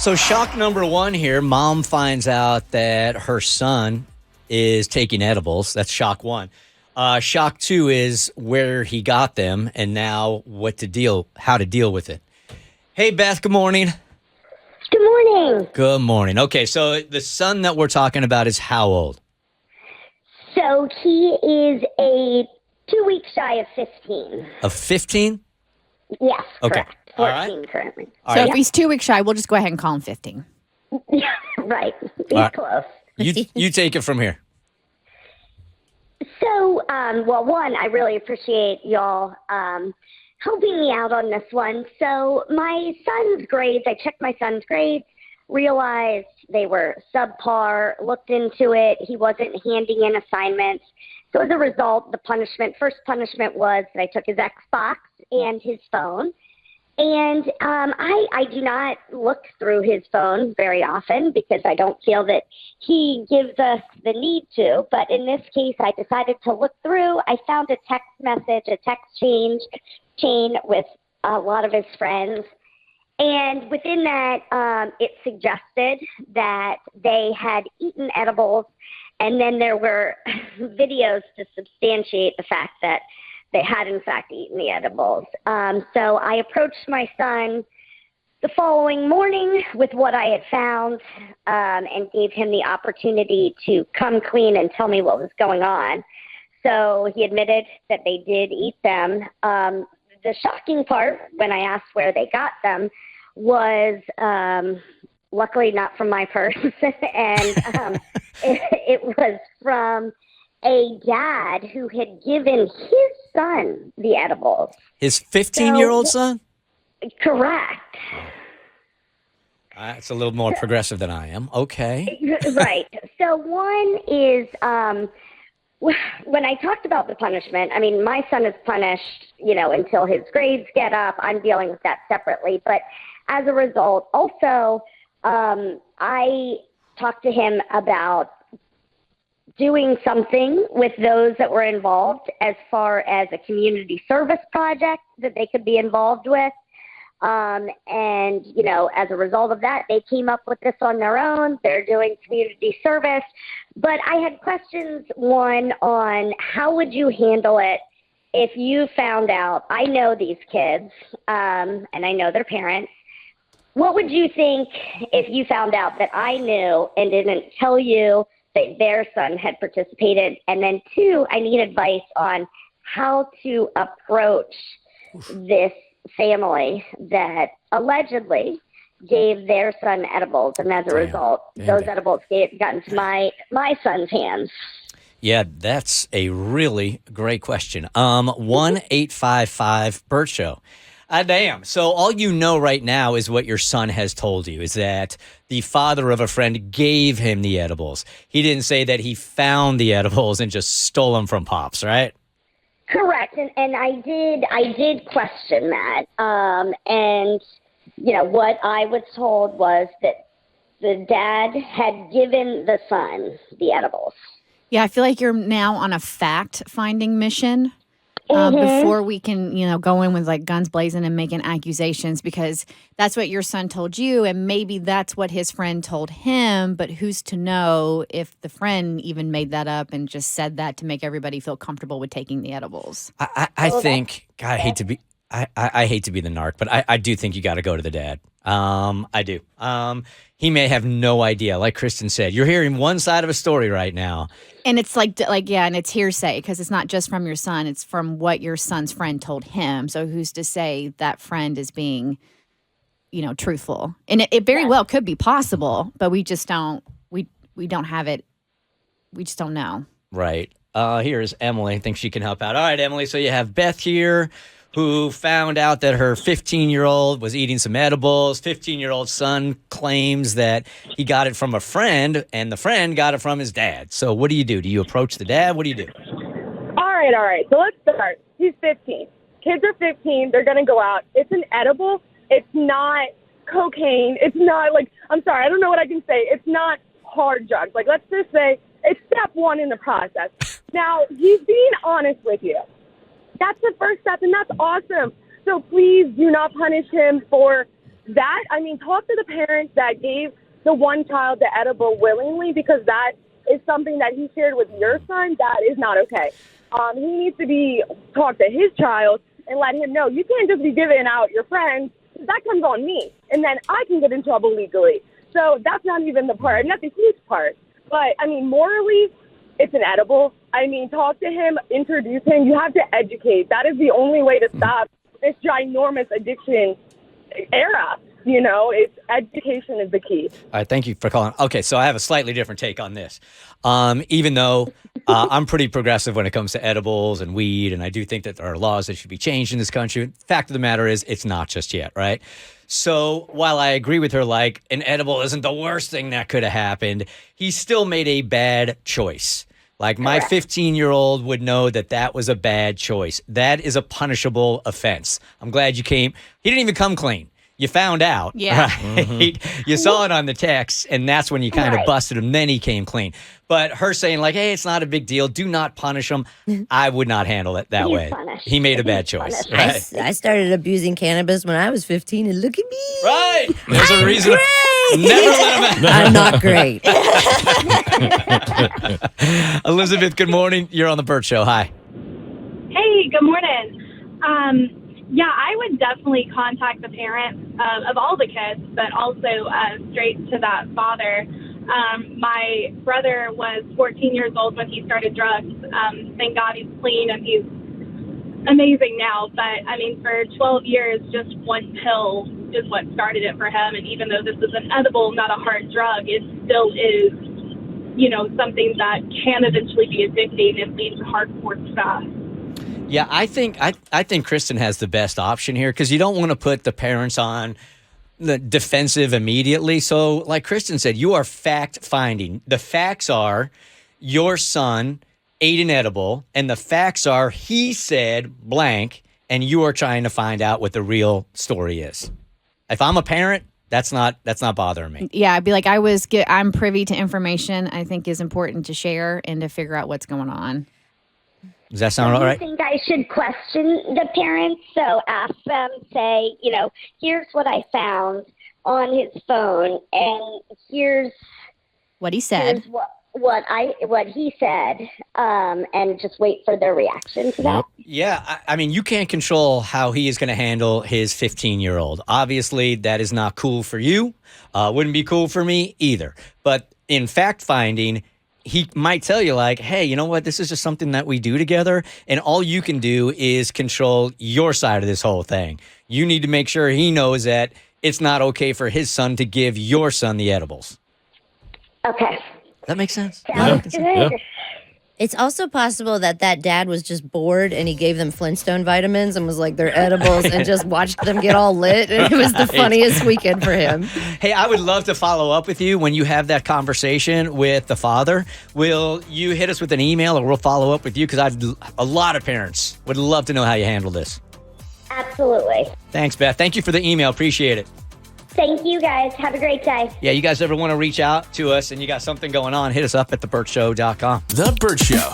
So shock number one here, mom finds out that her son is taking edibles. That's shock one. Shock two is where he got them and now how to deal with it. Hey, Beth, good morning. Good morning. Good morning. Okay, so the son that we're talking about is how old? So he is 2 weeks shy of 15. Of 15? Yes, Okay. correct. 14 currently. So if he's 2 weeks shy, we'll just go ahead and call him 15. Right. He's right. close. You take it from here. So, one, I really appreciate y'all helping me out on this one. So my son's grades, I checked my son's grades, realized they were subpar, looked into it. He wasn't handing in assignments. So as a result, first punishment was that I took his Xbox and his phone. And I do not look through his phone very often because I don't feel that he gives us the need to. But in this case, I decided to look through. I found a text message, a text chain with a lot of his friends. And within that, it suggested that they had eaten edibles. And then there were videos to substantiate the fact that they had, in fact, eaten the edibles. So I approached my son the following morning with what I had found and gave him the opportunity to come clean and tell me what was going on. So he admitted that they did eat them. The shocking part, when I asked where they got them, was luckily not from my purse. And it was from a dad who had given his son the edibles. His 15-year-old son? Correct. It's a little more progressive than I am. Okay. Right. So one is when I talked about the punishment, I mean, my son is punished, until his grades get up. I'm dealing with that separately. But as a result, also, I talked to him about doing something with those that were involved as far as a community service project that they could be involved with. And, as a result of that, they came up with this on their own. They're doing community service. But I had questions, one, on how would you handle it if you found out, I know these kids, and I know their parents. What would you think if you found out that I knew and didn't tell you that their son had participated? And then two, I need advice on how to approach this family that allegedly gave their son edibles. And as a result, those edibles got into my son's hands. Yeah, that's a really great question. 1-855-BERT Show. Damn. So all you know right now is what your son has told you, is that the father of a friend gave him the edibles. He didn't say that he found the edibles and just stole them from Pops, right? Correct. And I did question that. And, what I was told was that the dad had given the son the edibles. Yeah, I feel like you're now on a fact-finding mission. Before we can, go in with like guns blazing and making accusations, because that's what your son told you. And maybe that's what his friend told him. But who's to know if the friend even made that up and just said that to make everybody feel comfortable with taking the edibles? I think, God, I hate to be the narc, but I do think you got to go to the dad. I do. He may have no idea. Like Kristen said, you're hearing one side of a story right now. And it's and it's hearsay because it's not just from your son. It's from what your son's friend told him. So who's to say that friend is being, truthful? And it very well could be possible, but we just don't, we don't have it. We just don't know. Right. Here's Emily. I think she can help out. All right, Emily. So you have Beth here, who found out that her 15-year-old was eating some edibles. 15-year-old son claims that he got it from a friend, and the friend got it from his dad. So what do you do? Do you approach the dad? What do you do? All right. So let's start. He's 15. Kids are 15. They're going to go out. It's an edible. It's not cocaine. It's not I'm sorry, I don't know what I can say. It's not hard drugs. Let's just say it's step one in the process. Now, he's being honest with you. That's the first step, and that's awesome. So please do not punish him for talk to the parents that gave the one child the edible willingly, because that is something that he shared with your son. That is not okay. He needs to talk to his child and let him know you can't just be giving out your friends. That comes on me, and then I can get in trouble legally. So that's not even the part, not the huge part. But, morally, it's an edible. Talk to him, introduce him. You have to educate. That is the only way to stop this ginormous addiction era. Education is the key. All right, thank you for calling. Okay, so I have a slightly different take on this. Even though I'm pretty progressive when it comes to edibles and weed, and I do think that there are laws that should be changed in this country. Fact of the matter is, it's not just yet, right? So while I agree with her, like, an edible isn't the worst thing that could have happened, he still made a bad choice. Like, my 15-year-old would know that was a bad choice. That is a punishable offense. I'm glad you came. He didn't even come clean. You found out, yeah. Right? You saw it on the text, and that's when you kind of busted him. Then he came clean. But her saying, like, hey, it's not a big deal. Do not punish him. I would not handle it that way. Punished. He made a bad choice. Right? I started abusing cannabis when I was 15, and look at me. Right. There's a reason. Great. Never let him out. I'm not great. Elizabeth, good morning. You're on the Bert Show. Hi. Hey, good morning. Yeah, I would definitely contact the parents of all the kids, but also straight to that father. My brother was 14 years old when he started drugs. Thank God he's clean and he's amazing now. But, for 12 years, just one pill is what started it for him. And even though this is an edible, not a hard drug, it still is, something that can eventually be addicting and lead to hardcore stuff. Yeah, I think Kristen has the best option here, because you don't want to put the parents on the defensive immediately. So like Kristen said, you are fact finding. The facts are your son ate an edible, and the facts are he said blank, and you are trying to find out what the real story is. If I'm a parent, that's not bothering me. Yeah, I'd be like, I'm privy to information I think is important to share and to figure out what's going on. Does that sound all right? I think I should question the parents. So ask them, say, here's what I found on his phone, and here's What he said. here's what he said, and just wait for their reaction to that. Yeah, you can't control how he is going to handle his 15-year-old. Obviously, that is not cool for you. Wouldn't be cool for me either. But in fact-finding, he might tell you, like, hey, you know what? This is just something that we do together, and all you can do is control your side of this whole thing. You need to make sure he knows that it's not okay for his son to give your son the edibles. Okay. That makes sense? Sounds good. Yeah. It's also possible that dad was just bored and he gave them Flintstone vitamins and was like, they're edibles, and just watched them get all lit. And it was the funniest weekend for him. Hey, I would love to follow up with you when you have that conversation with the father. Will you hit us with an email, or we'll follow up with you? Because a lot of parents would love to know how you handle this. Absolutely. Thanks, Beth. Thank you for the email. Appreciate it. Thank you, guys. Have a great day. Yeah, you guys ever want to reach out to us and you got something going on, hit us up at thebertshow.com. The Bert Show.